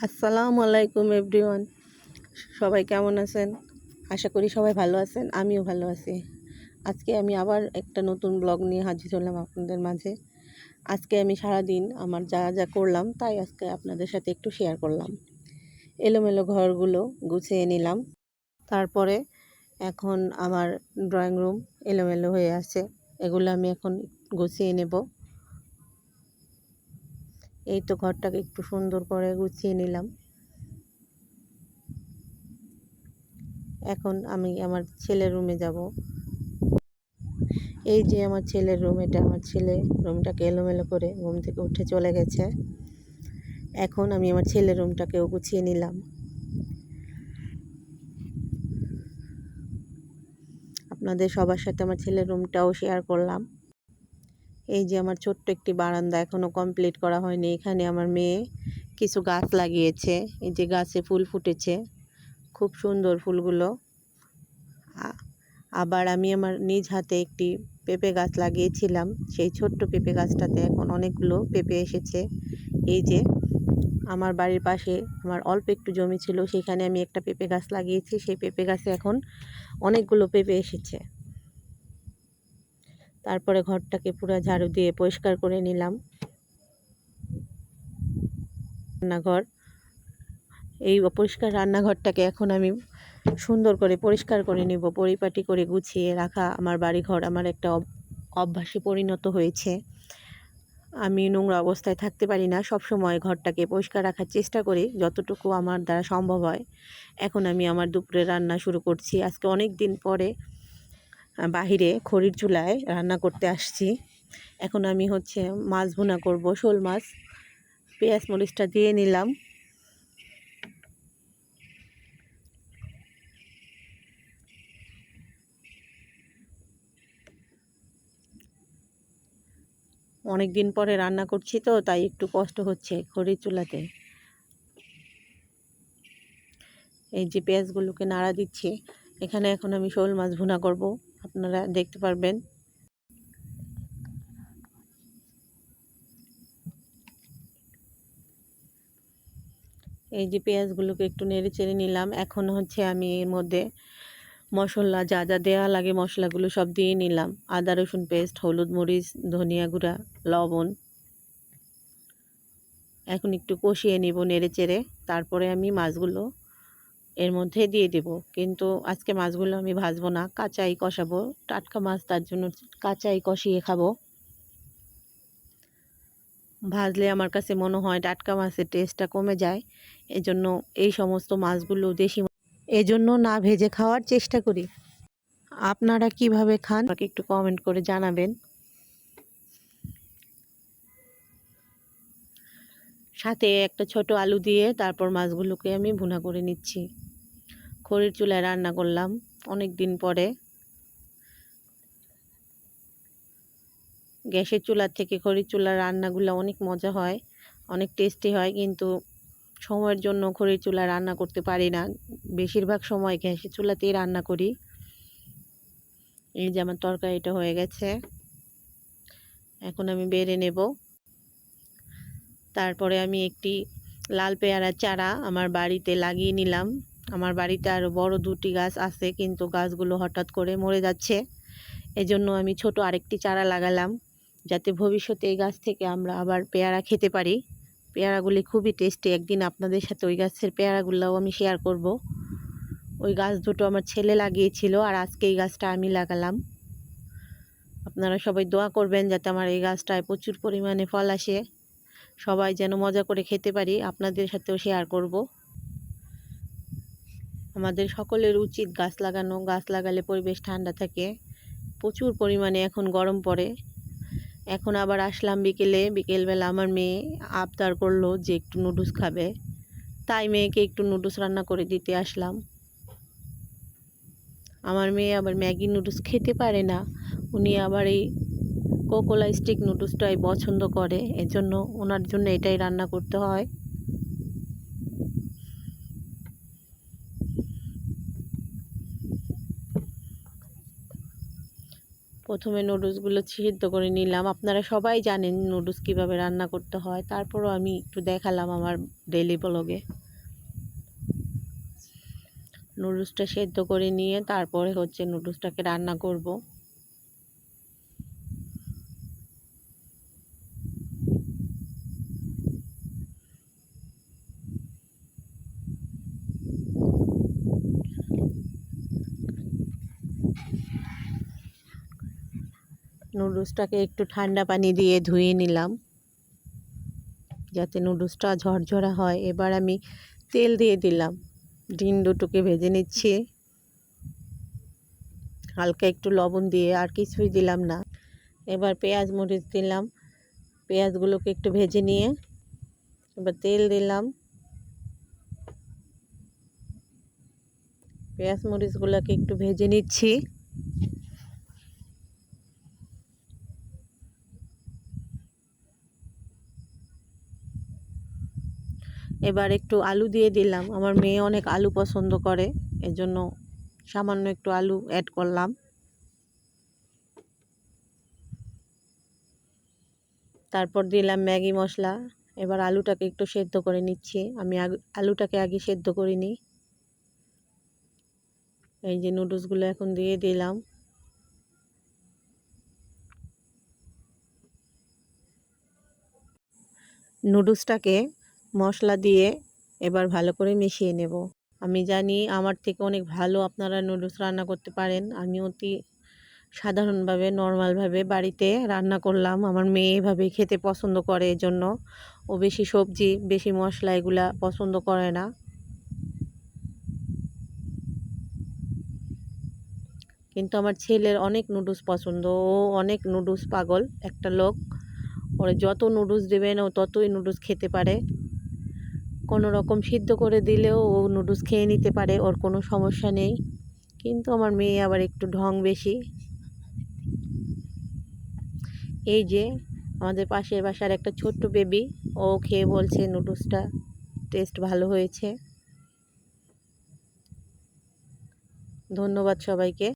আসসালামু আলাইকুম এভরিওয়ান। সবাই কেমন আছেন? আশা করি সবাই ভালো আছেন। আমিও ভালো আছি। আজকে আমি আবার একটা নতুন ব্লগ নিয়ে হাজির হলাম আপনাদের মাঝে। আজকে আমি সারাদিন আমার যা যা করলাম তাই আজকে আপনাদের সাথে একটু শেয়ার করলাম। এলোমেলো ঘরগুলো গুছিয়ে নিলাম। তারপরে এখন আমার ড্রয়িং রুম এলোমেলো হয়ে আছে, এগুলো আমি এখন গুছিয়ে নেব। এই তো ঘরটাকে একটু সুন্দর করে গুছিয়ে নিলাম। এখন আমি আমার ছেলের রুমে যাব। এই যে আমার ছেলের রুম, এটা আমার ছেলে রুমটাকে এলোমেলো করে ঘুম থেকে উঠে চলে গেছে। এখন আমি আমার ছেলের রুমটাকেও গুছিয়ে নিলাম। আপনাদের সবার সাথে আমার ছেলের রুমটাও শেয়ার করলাম। এই যে আমার ছোট্ট একটি বারান্দা এখনও কমপ্লিট করা হয়নি। এখানে আমার মেয়ে কিছু গাছ লাগিয়েছে। এই যে গাছে ফুল ফুটেছে, খুব সুন্দর ফুলগুলো। আবার আমি আমার নিজ হাতে একটি পেঁপে গাছ লাগিয়েছিলাম। সেই ছোট্ট পেঁপে গাছটাতে এখন অনেকগুলো পেঁপে এসেছে। এই যে আমার বাড়ির পাশে আমার অল্প একটু জমি ছিল, সেখানে আমি একটা পেঁপে গাছ লাগিয়েছি। সেই পেঁপে গাছে এখন অনেকগুলো পেঁপে এসেছে। তারপরে ঘরটাকে পুরো ঝাড়ু দিয়ে পরিষ্কার করে নিলাম। রান্নাঘর, এই অপরিষ্কার রান্নাঘরটাকে এখন আমি সুন্দর করে পরিষ্কার করে নিব। পরিপাটি করে গুছিয়ে রাখা আমার বাড়িঘর আমার একটা অভ্যাসে পরিণত হয়েছে। আমি নোংরা অবস্থায় থাকতে পারি না, সব সময় ঘরটাকে পরিষ্কার রাখার চেষ্টা করি যতটুকু আমার দ্বারা সম্ভব হয়। এখন আমি আমার দুপুরে রান্না শুরু করছি। আজকে অনেক দিন পরে বাহিরে খড়ির চুলায় রান্না করতে আসছি। এখন আমি মাছ ভুনা করব, শোল মাছ। পেঁয়াজ মরিচটা দিয়ে নিলাম। অনেক দিন পরে রান্না করছি তো তাই একটু কষ্ট হচ্ছে খড়ির চুলাতে। এই যে পেঁয়াজগুলোকে নাড়া দিচ্ছি। এখানে এখন আমি শোল মাছ ভুনা করব, আপনারা দেখতে পারবেন। এই যে পেঁয়াজগুলোকে একটু নেড়ে চেড়ে নিলাম। এখন আমি এর মধ্যে মশলা যা যা দেওয়া লাগে মশলাগুলো সব দিয়ে নিলাম। আদা রসুন পেস্ট, হলুদ মরিচ, ধনিয়া গুঁড়া, লবণ। এখন একটু কষিয়ে নিব নেড়ে চেড়ে। তারপরে আমি মাছগুলো এর মধ্যে দিয়ে দেব। কিন্তু আজকে মাছগুলো আমি ভাজবো না, কাঁচাই কষাবো। টাটকা মাছ, তার জন্য কাঁচাই কষিয়ে খাবো। ভাজলে আমার কাছে মনে হয় টাটকা মাছের টেস্টটা কমে যায়। এজন্য এই সমস্ত মাছগুলো এজন্য না ভেজে খাওয়ার চেষ্টা করি। আপনারা কিভাবে খান আমাকে একটু কমেন্ট করে জানাবেন। সাথে একটা ছোট আলু দিয়ে তারপর মাছগুলোকে আমি ভুনা করে নিচ্ছি। খড়ির চুলায় রান্না করলাম অনেক দিন পরে। গ্যাসের চুলার থেকে খড়ির চুলার রান্নাগুলো অনেক মজা হয়, অনেক টেস্টি হয়। কিন্তু সময়ের জন্য খড়ির চুলায় রান্না করতে পারি না। বেশিরভাগ সময় গ্যাসের চুলাতেই রান্না করি। এই যে আমার তরকারিটা হয়ে গেছে, এখন আমি বেড়ে নেব। তারপরে আমি একটি লাল পেয়ারার চারা আমার বাড়িতে লাগিয়ে নিলাম। আমার বাড়িতে আরও বড় দুটি গাছ আছে, কিন্তু গাছগুলো হঠাৎ করে মরে যাচ্ছে। এজন্য আমি ছোট আরেকটি চারা লাগালাম, যাতে ভবিষ্যতে এই গাছ থেকে আমরা আবার পেয়ারা খেতে পারি। পেয়ারাগুলি খুবই টেস্টি। একদিন আপনাদের সাথে ওই গাছের পেয়ারাগুলোও আমি শেয়ার করব। ওই গাছ দুটো আমার ছেলে লাগিয়েছিল, আর আজকে এই গাছটা আমি লাগালাম। আপনারা সবাই দোয়া করবেন যাতে আমার এই গাছটায় প্রচুর পরিমাণে ফল আসে, সবাই যেন মজা করে খেতে পারি। আপনাদের সাথেও শেয়ার করব। আমাদের সকলের উচিত গাছ লাগানো। গাছ লাগালে পরিবেশ ঠান্ডা থাকে। প্রচুর পরিমাণে এখন গরম পড়ে। এখন আবার আসলাম বিকেলবেলা আমার মেয়ে আবদার করলো যে একটু নুডলস খাবে, তাই মেয়েকে একটু নুডলস রান্না করে দিতে আসলাম। আমার মেয়ে আবার ম্যাগি নুডলস খেতে পারে না, উনি আবার এই কোকোলা স্টিক নুডলসটাই পছন্দ করে। এজন্য ওনার জন্য এটাই রান্না করতে হয়। প্রথমে নুডলসগুলো সিদ্ধ করে নিলাম। আপনারা সবাই জানেন নুডলস কীভাবে রান্না করতে হয়, তারপরও আমি একটু দেখালাম আমার ডেইলি ব্লগে। নুডলসটা সেদ্ধ করে নিয়ে তারপরে হচ্ছে নুডলসটাকে রান্না করব। নুডলসটাকে একটু ঠান্ডা পানি দিয়ে ধুয়ে নিলাম যাতে নুডলসটা ঝরঝরা হয়। এবার আমি তেল দিয়ে দিলাম, ডিম দুটোকে ভেজে নিচ্ছি হালকা একটু লবণ দিয়ে, আর কিছুই দিলাম না। এবার পেঁয়াজ মরিচ দিলাম, পেঁয়াজগুলোকে একটু ভেজে নিয়ে এবার তেল দিলাম। পেঁয়াজ মরিচগুলোকে একটু ভেজে নিচ্ছি। এবার একটু আলু দিয়ে দিলাম, আমার মেয়ে অনেক আলু পছন্দ করে, এজন্য সামান্য একটু আলু অ্যাড করলাম। তারপর দিলাম ম্যাগি মশলা। এবার আলুটাকে একটু সেদ্ধ করে নিচ্ছি, আমি আলুটাকে আগে সেদ্ধ করিনি। এই যে নুডলসগুলো এখন দিয়ে দিলাম। নুডলসটাকে মশলা দিয়ে এবার ভালো করে মিশিয়ে নেব। আমি জানি আমার থেকে অনেক ভালো আপনারা নুডলস রান্না করতে পারেন। আমি অতি সাধারণভাবে নর্মালভাবে বাড়িতে রান্না করলাম। আমার মেয়ে এভাবেই খেতে পছন্দ করে, এজন্য ও বেশি সবজি বেশি মশলা এগুলা পছন্দ করে না। কিন্তু আমার ছেলের অনেক নুডলস পছন্দ, ও অনেক নুডলস পাগল একটা লোক। ওরে যত নুডলস দেবেন ও ততই নুডলস খেতে পারে। কোনো রকম সিদ্ধ করে দিলেও ও নুডলস খেয়ে নিতে পারে, ওর কোনো সমস্যা নেই। কিন্তু আমার মেয়ে আবার একটু ঢং বেশি। এই যে আমাদের পাশের বাসার একটা ছোট্ট বেবি, ও খেয়ে বলছে নুডলসটা টেস্ট ভালো হয়েছে। ধন্যবাদ সবাইকে।